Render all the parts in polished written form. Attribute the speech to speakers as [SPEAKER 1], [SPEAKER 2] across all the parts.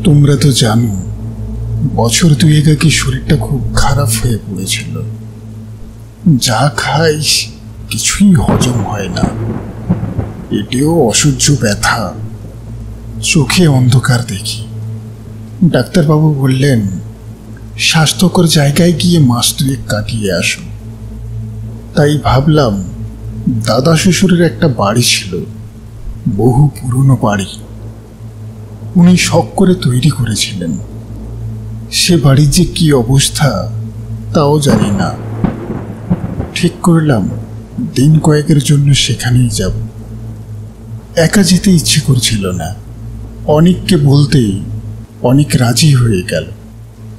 [SPEAKER 1] তোমরা তো জানো, বছর দুয়েক আগে শরীরটা খুব খারাপ হয়ে পড়েছিল। যা খাই কিছুই হজম হয় না, পেটেও অসহ্য ব্যথা, চোখে অন্ধকার দেখি। ডাক্তারবাবু বললেন, স্বাস্থ্যকর জায়গায় গিয়ে মাস দুয়েক কাটিয়ে আসো। তাই ভাবলাম, দাদা শ্বশুরের একটা বাড়ি ছিল, বহু পুরনো বাড়ি, উনি শখ করে তৈরি করেছিলেন। সে বাড়ির যে কি অবস্থা তাও জানি না। ঠিক করলাম দিন কয়েকের জন্য সেখানেই যাব। একা যেতে ইচ্ছে করছিল না, অনেককে বলতেই অনেক রাজি হয়ে গেল।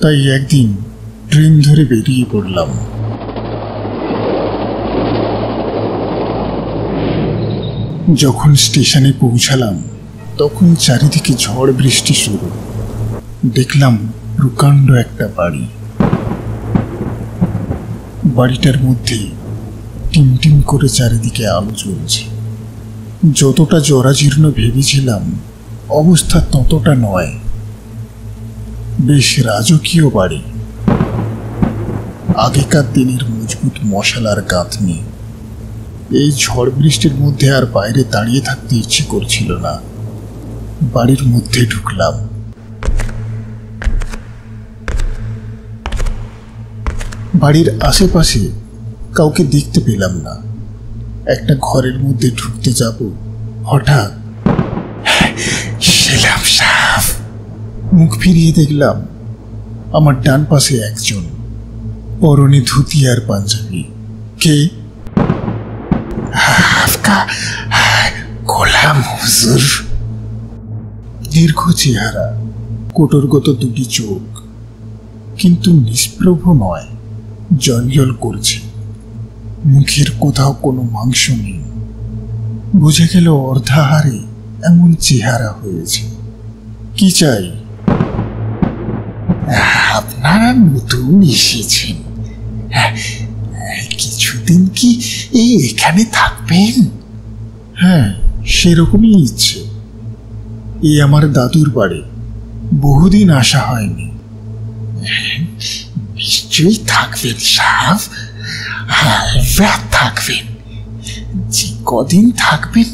[SPEAKER 1] তাই একদিন ট্রেন ধরে বেরিয়ে পড়লাম। যখন স্টেশনে পৌঁছালাম তখন চারিদিকে ঝড় বৃষ্টি শুরু। দেখলাম প্রকাণ্ড একটা বাড়ি। বাড়িটার মধ্যে টিমটিম করে চারিদিকে আলো জ্বলছে। যতটা জরাজীর্ণ ভেবেছিলাম অবস্থা ততটা নয়, বেশ রাজকীয় বাড়ি। আগেকার দিনের মজবুত মশালার গাঁথনি। এই ঝড় বৃষ্টির মধ্যে আর বাইরে দাঁড়িয়ে থাকতে ইচ্ছে করছিল না। বাড়ির মধ্যে ঢুকলাম। বাড়ির আশেপাশে কাউকে দেখতে পেলাম না। একটা ঘরের মধ্যে ঢুকতে যাব, হঠাৎ সেলাম সাহেব। মুখ ফিরিয়ে দেখলাম আমার ডান পাশে একজন, পরনে ধুতি আর পাঞ্জাবি। কে? গোলাম হুজুর। দীর্ঘ চেহারা, কোটরগত দুটি চোখ, কিন্তু নিষ্প্রভ নয়, জঞ্জল করছে। মুখের কোথাও কোনো মাংস নেই। বুঝে গেল অর্ধাহারে এমন চেহারা হয়েছে। কি চাই? আপনারা নতুন এসেছেন, কিছুদিন কি এখানে থাকবেন? হ্যাঁ, সেরকমই ইচ্ছে। এই আমার দাদুর বাড়ি, বহুদিন আসা হয়নি। নিশ্চয়ই থাকবেন সাহেব, থাকবেন। যে কদিন থাকবেন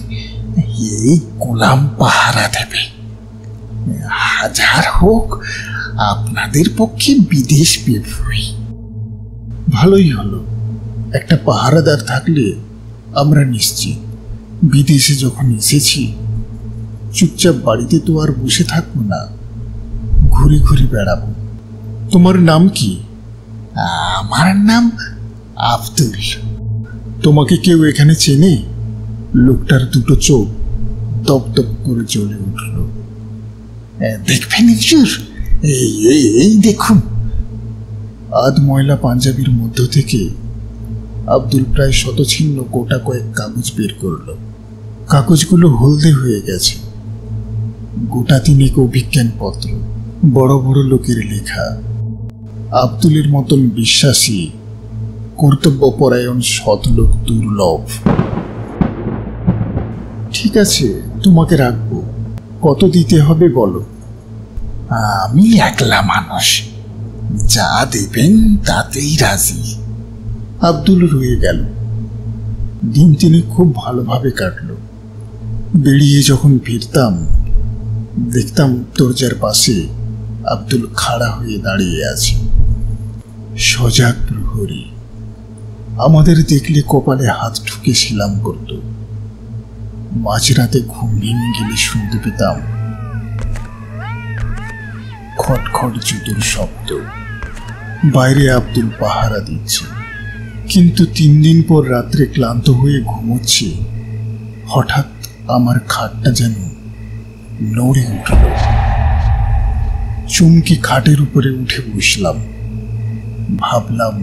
[SPEAKER 1] এই গোলাম পাহারা দেবে। হাজার হোক আপনাদের পক্ষে বিদেশ বেরোই। ভালোই হলো, একটা পাহারাদার থাকলে আমরা নিশ্চিত। বিদেশে যখন এসেছি, চুপচাপ বাড়িতে তো আর বসে থাকবো না, ঘুরে ঘুরে বেড়াবো। তোমার নাম কি? আমার নাম আব্দুল। তোমাকে কেউ এখানে চেনে? লোকটার দুটো চোখ দপদপ করে জ্বলে উঠল। দেখবেন হুজুর, এই দেখুন। আধ ময়লা পাঞ্জাবির মধ্য থেকে আব্দুল প্রায় শতছিন্ন গোটা কয়েক কাগজ বের করল। কাগজগুলো হলদে হয়ে গেছে। গোটা তিনেক অভিজ্ঞানপত্র, বড় বড় লোকের লেখা। আব্দুলের মতন বিশ্বাসী, কর্তব্যপরায়ণ সৎ লোক দুর্লভ। ঠিক আছে, তোমাকে রাখবো। কত দিতে হবে বলো? আমি একলা মানুষ, যা দেবেন তাতেই রাজি। আব্দুল রয়ে গেল। দিন তিনি খুব ভালোভাবে কাটলো। বেরিয়ে যখন ফিরতাম দেখতাম দরজার পাশে আব্দুল খাড়া হয়ে দাঁড়িয়ে আছে, সজাগ প্রহরী। আমাদের দেখলে কপালে হাত ঠুকে সেলাম করত। মাঝরাতে ঘুম ভেঙে গেলে শুনতে পেতাম খটখট জুতোর শব্দ। বাইরে আব্দুল পাহারা দিচ্ছে। কিন্তু 3 দিন পর রাত্রে ক্লান্ত হয়ে ঘুমোচ্ছি, হঠাৎ আমার খাটটা যেন নড়ে উঠল। চমকে খাটের উপরে উঠে বসলাম। ভাবলাম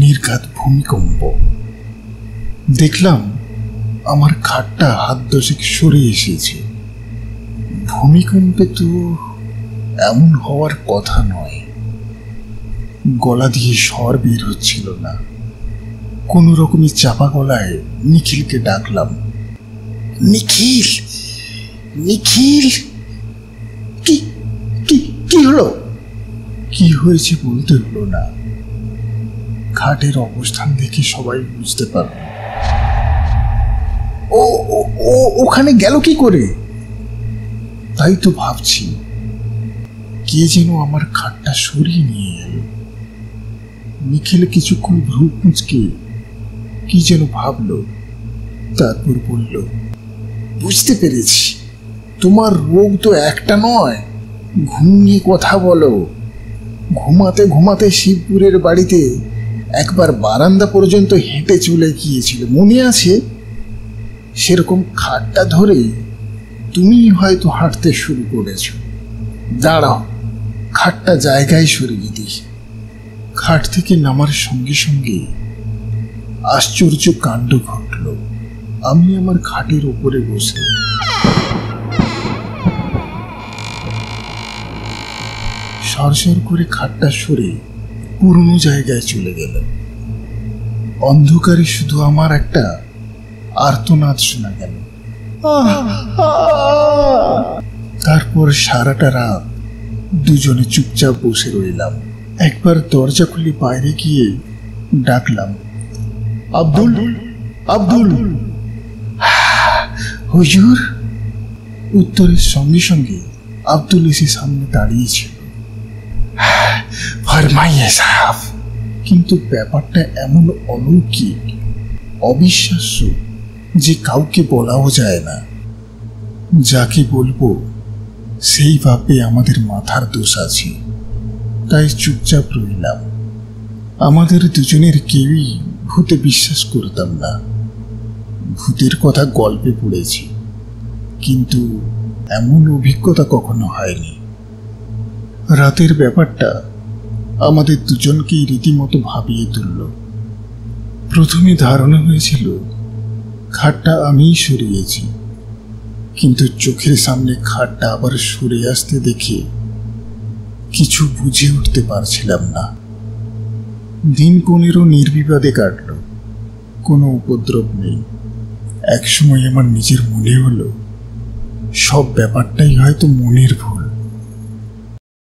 [SPEAKER 1] নির্ঘাত ভূমিকম্প। দেখলাম আমার খাটটা হাত 10 সরে এসেছে। ভূমিকম্পে তো এমন হওয়ার কথা নয়। গলা দিয়ে স্বর বের হচ্ছিল না। কোনো রকমে চাপা গলায় নিখিলকে ডাকলাম। নিখিল, নিখিল, কি কি কি হলো? কি হয়েছে বলতে হলো না, খাটের অবস্থান দেখে সবাই বুঝতে পারল। ও ওখানে গেল কি করে? তাই তো ভাবছি, কে যেন আমার খাটটা সরিয়ে নিয়ে এলো। নিখিল কিছুক্ষণ ভ্রু কুঁচকে কি যেন ভাবলো, তারপর বলল, বুঝতে পেরেছি, তোমার রোগ তো একটা নয়, ঘুম নিয়ে কথা বলো। ঘুমাতে ঘুমাতে শিবপুরের বাড়িতে একবার বারান্দা পর্যন্ত হেঁটে চলে গিয়েছিল, মনে আছে? সেরকম খাটটা ধরে তুমি হয়তো হাঁটতে শুরু করেছ। দাঁড়াও, খাটটা জায়গায় সরিয়ে দিই। খাট থেকে নামার সঙ্গে সঙ্গে আশ্চর্য কাণ্ড ঘটল। আমি আমার খাটের উপরে বসে সরসর করে খাটটা সরে পুরনো জায়গায় চলে গেল। অন্ধকারে শুধু আমার একটা আর্তনাদ শোনা গেল। তারপর সারাটা রাত দুজনে চুপচাপ বসে রইলাম। একবার দরজা খুলে বাইরে গিয়ে ডাকলাম, আব্দুল, আব্দুল। হুজুর। উত্তরের সঙ্গে সঙ্গে আব্দুল এসে সামনে দাঁড়িয়েছিল। ফরমাইয়ে সাহেব। কিন্তু ব্যাপারটা এমন অলৌকিক, অবিশ্বাস্য যে কাউকে বলাও যায় না। যাকে বলবো সেই ভাবে আমাদের মাথার দোষ আছে, তাই চুপচাপ রইলাম। আমাদের দুজনের কেউই ভূতে বিশ্বাস করতাম না। ভূতের কথা গল্পে পড়েছি, কিন্তু এমন অভিজ্ঞতা কখনো হয়নি। রাতের ব্যাপারটা আমাদের দুজনকেই রীতিমতো ভাবিয়ে তুলল। প্রথমে ধারণা হয়েছিল খাটটা আমিই সরিয়েছি, কিন্তু চোখের সামনে খাটটা আবার সরে আসতে দেখে কিছু বুঝে উঠতে পারছিলাম না। দিন 15 নির্বিবাদে কাটল, কোনো উপদ্রব নেই। একসময় আমার নিজের মনে হলো সব ব্যাপারটাই হয়তো মনের ভুল।